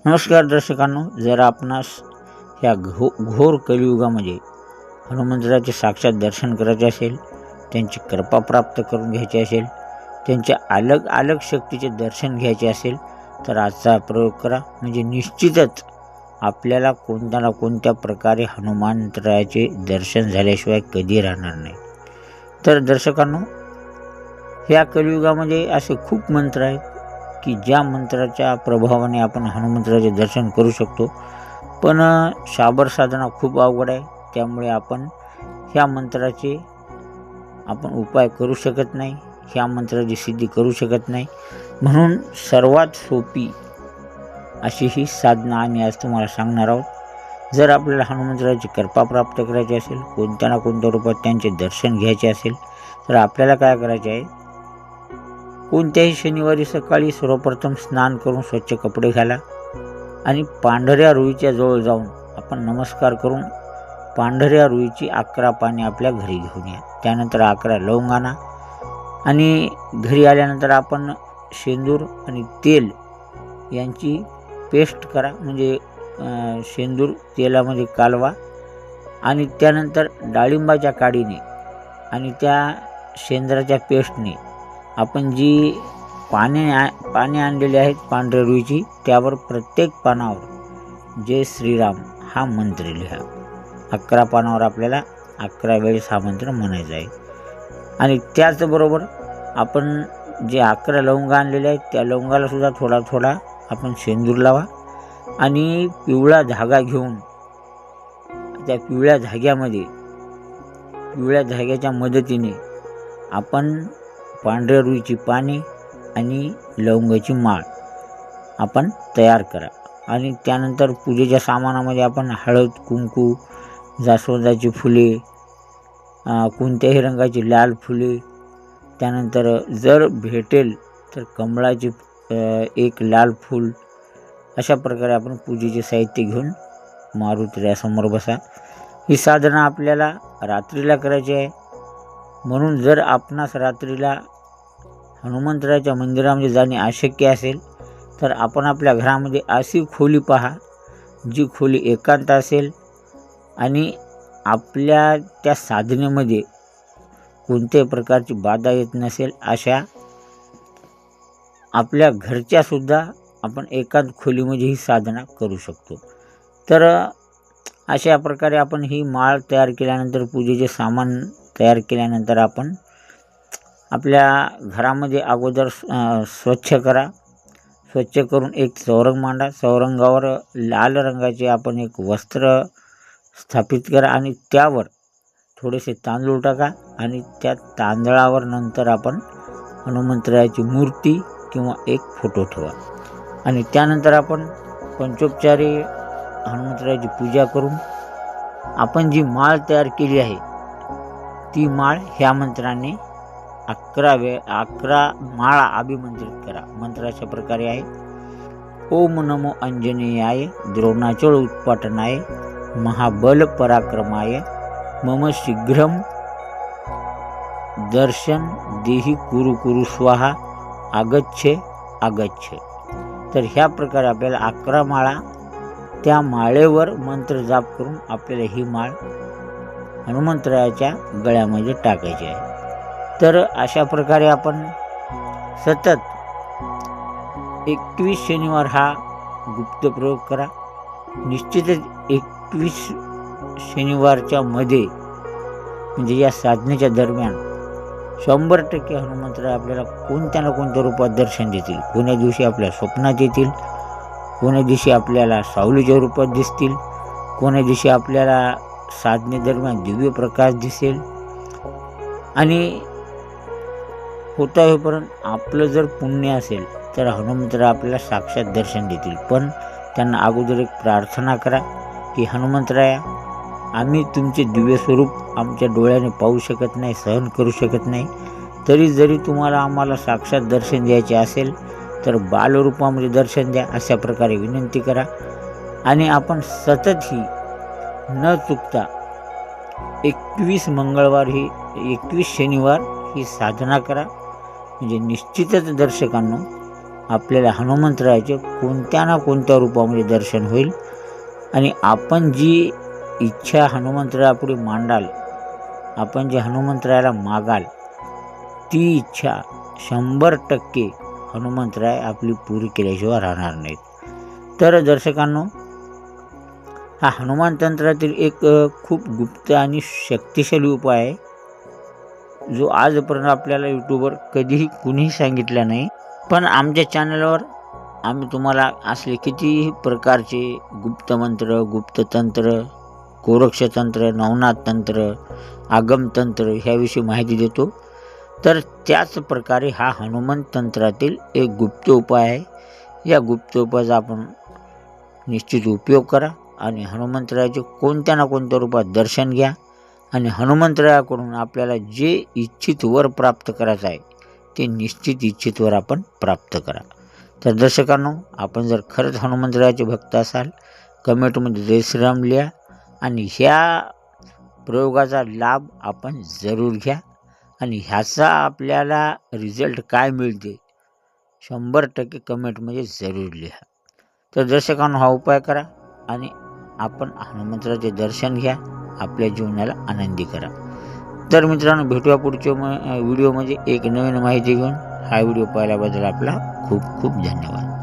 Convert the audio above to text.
नमस्कार दर्शकांनो, जर आपणास ह्या घोर कलियुगामध्ये हनुमंतराचे साक्षात दर्शन करायचे असेल, त्यांची कृपा प्राप्त करून घ्यायची असेल, त्यांच्या अलग अलग शक्तीचे दर्शन घ्यायचे असेल तर आजचा प्रयोग करा. म्हणजे निश्चितच आपल्याला कोणत्या ना कोणत्या प्रकारे हनुमंतराचे दर्शन झाल्याशिवाय कधी राहणार नाही. तर दर्शकांनो, ह्या कलियुगामध्ये असे खूप मंत्र आहेत की ज्या मंत्राच्या प्रभावाने आपण हनुमंतराचे दर्शन करू शकतो. पण शाबर साधना खूप अवघड आहे, त्यामुळे आपण ह्या मंत्राचे उपाय करू शकत नाही, ह्या मंत्राची सिद्धी करू शकत नाही. म्हणून सर्वात सोपी अशी ही साधना आम्ही आज तुम्हाला सांगणार आहोत. जर आपल्याला हनुमंतराची कृपा प्राप्त करायची असेल, कोणत्या ना कोणत्या रूपात त्यांचे दर्शन घ्यायचे असेल, तर आपल्याला काय करायचे आहे, कोणत्याही शनिवारी सकाळी सर्वप्रथम स्नान करून स्वच्छ कपडे घाला आणि पांढऱ्या रुईच्या जवळ जाऊन आपण नमस्कार करून पांढऱ्या रुईची 11 पाने आपल्या घरी घेऊन या. त्यानंतर 11 लवंग आणा आणि घरी आल्यानंतर आपण शेंदूर आणि तेल यांची पेस्ट करा. म्हणजे शेंदूर तेलामध्ये कालवा आणि त्यानंतर डाळिंबाच्या काडीने आणि त्या शेंदराच्या पेस्टने आपण जी पाने आणलेली आहेत पांढऱ्या रुईची, त्यावर प्रत्येक पानावर जय श्रीराम हा मंत्र लिहा. 11 पानावर आपल्याला 11 वेळेस हा मंत्र म्हणायचा आहे. आणि त्याचबरोबर आपण जे 11 लवंग आणलेले आहेत त्या लवंगाला सुद्धा थोडा थोडा आपण शेंदूर लावा आणि पिवळा धागा घेऊन त्या पिवळ्या धाग्याच्या मदतीने आपण पांढऱ्या रुईची पाने आणि लवंगाची माळ आपण तयार करा. आणि त्यानंतर पूजेच्या सामानामध्ये आपण हळद, कुंकू, जास्वंदाची फुले, कोणत्याही रंगाची लाल फुले, त्यानंतर जर भेटेल तर कमळाची एक लाल फूल, अशा प्रकारे आपण पूजेचे साहित्य घेऊन मारुतीसमोर बसा. ही साधना आपल्याला रात्रीला करायची आहे. म्हणून जर आपणास रात्रीला हनुमंतराच्या मंदिरामध्ये जाणे अशक्य असेल तर आपण आपल्या घरामध्ये अशी खोली पहा जी खोली एकांत असेल आणि आपल्या त्या साधनेमध्ये कोणत्याही प्रकारची बाधा येत नसेल, अशा आपल्या घरच्यासुद्धा आपण एकांत खोलीमध्ये ही साधना करू शकतो. तर अशा प्रकारे आपण ही माळ तयार केल्यानंतर, पूजेचे सामान तयार केल्यानंतर आपण आपल्या घरामध्ये अगोदर स्वच्छ करा. स्वच्छ करून एक चौरंग मांडा. चौरंगावर लाल रंगाचे आपण एक वस्त्र स्थापित करा आणि त्यावर थोडेसे तांदूळ टाका आणि त्या तांदळावर नंतर आपण हनुमंतराची मूर्ती किंवा एक फोटो ठेवा. आणि त्यानंतर आपण पंचोपचारी हनुमंतराची पूजा करून आपण जी माळ तयार केली आहे ती माळ ह्या मंत्राने 11 माळा अभिमंत्रित करा. मंत्र अशा प्रकारे आहे: ओम नमो अंजनेयाय, द्रोणाचल उत्पाटनाय, महाबल पराक्रमाय, मम शीघ्रम दर्शन देहि कुरु कुरु स्वाहा, आगच्छ आगच्छ. तर ह्या प्रकारे आपल्याला 11 माळा, त्या माळेवर मंत्र जाप करून आपल्याला ही माळ हनुमंतरायाच्या गळ्यामध्ये टाकायची आहे. तर अशा प्रकारे आपण सतत 21 शनिवार हा गुप्त प्रयोग करा. निश्चितच 21 शनिवारच्या मध्ये म्हणजे या साधनेच्या दरम्यान 100% हनुमंतराय आपल्याला कोणत्या ना कोणत्या रूपात दर्शन देतील. कोण्या दिवशी आपल्या स्वप्नात येतील, कोण्या दिवशी आपल्याला सावलीच्या रूपात दिसतील, कोण्या दिवशी आपल्याला साधनेदरम्यान दिव्य प्रकाश दिसेल. आणि होता होईपर्यंत आपलं जर पुण्य असेल तर हनुमंतराय आपल्याला साक्षात दर्शन देतील. पण त्यांना अगोदर एक प्रार्थना करा की हनुमंतराया, आम्ही तुमचे दिव्य स्वरूप आमच्या डोळ्याने पाहू शकत नाही, सहन करू शकत नाही. तरी जरी तुम्हाला आम्हाला साक्षात दर्शन द्यायचे असेल तर बालरूपामध्ये दर्शन द्या, अशा प्रकारे विनंती करा. आणि आपण सतत ही न चुकता 21 मंगळवार ही 21 शनिवार ही साधना करा. म्हणजे निश्चितच दर्शकांनो, आपल्याला हनुमंतरायाचे कोणत्या ना कोणत्या रूपामध्ये दर्शन होईल आणि आपण जी इच्छा हनुमंतरायापुढे मांडाल, आपण जे हनुमंतरायाला मागाल, ती इच्छा 100% हनुमंतराय आपली पुरी केल्याशिवाय राहणार नाहीत. तर दर्शकांनो, हा हनुमान तंत्रातील एक खूप गुप्त आणि शक्तिशाली उपाय आहे, जो आजपर्यंत आपल्याला यूट्यूबवर कधीही कुणीही सांगितला नाही. पण आमच्या चॅनलवर आम्ही तुम्हाला असले कितीही प्रकारचे गुप्तमंत्र, गुप्ततंत्र, गोरक्षतंत्र, नवनाथ तंत्र, आगमतंत्र ह्याविषयी माहिती देतो. तर त्याच प्रकारे हा हनुमान तंत्रातील एक गुप्त उपाय आहे. या गुप्त उपायाचा आपण निश्चित उपयोग करा आणि हनुमंतरायाचे कोणत्या ना कोणत्या रूपात दर्शन घ्या आणि हनुमंतरायाकडून आपल्याला जे इच्छित वर प्राप्त करायचं आहे ते निश्चित इच्छित वर आपण प्राप्त करा. तर दर्शकांनो, आपण जर खरंच हनुमंतरायाचे भक्त असाल, कमेंटमध्ये जय श्रीराम लिहा आणि ह्या प्रयोगाचा लाभ आपण जरूर घ्या आणि ह्याचा आपल्याला रिझल्ट काय मिळते 100% कमेंटमध्ये जरूर लिहा. तर दर्शकांनो, हा उपाय करा आणि आपण हनुमंतराचे दर्शन घ्या, आपल्या जीवनाला आनंदी करा. तर मित्रांनो, भेटूया पुढच्या व्हिडिओमध्ये एक नवीन माहिती घेऊन. हा व्हिडिओ पाहिल्याबद्दल आपला खूप खूप धन्यवाद.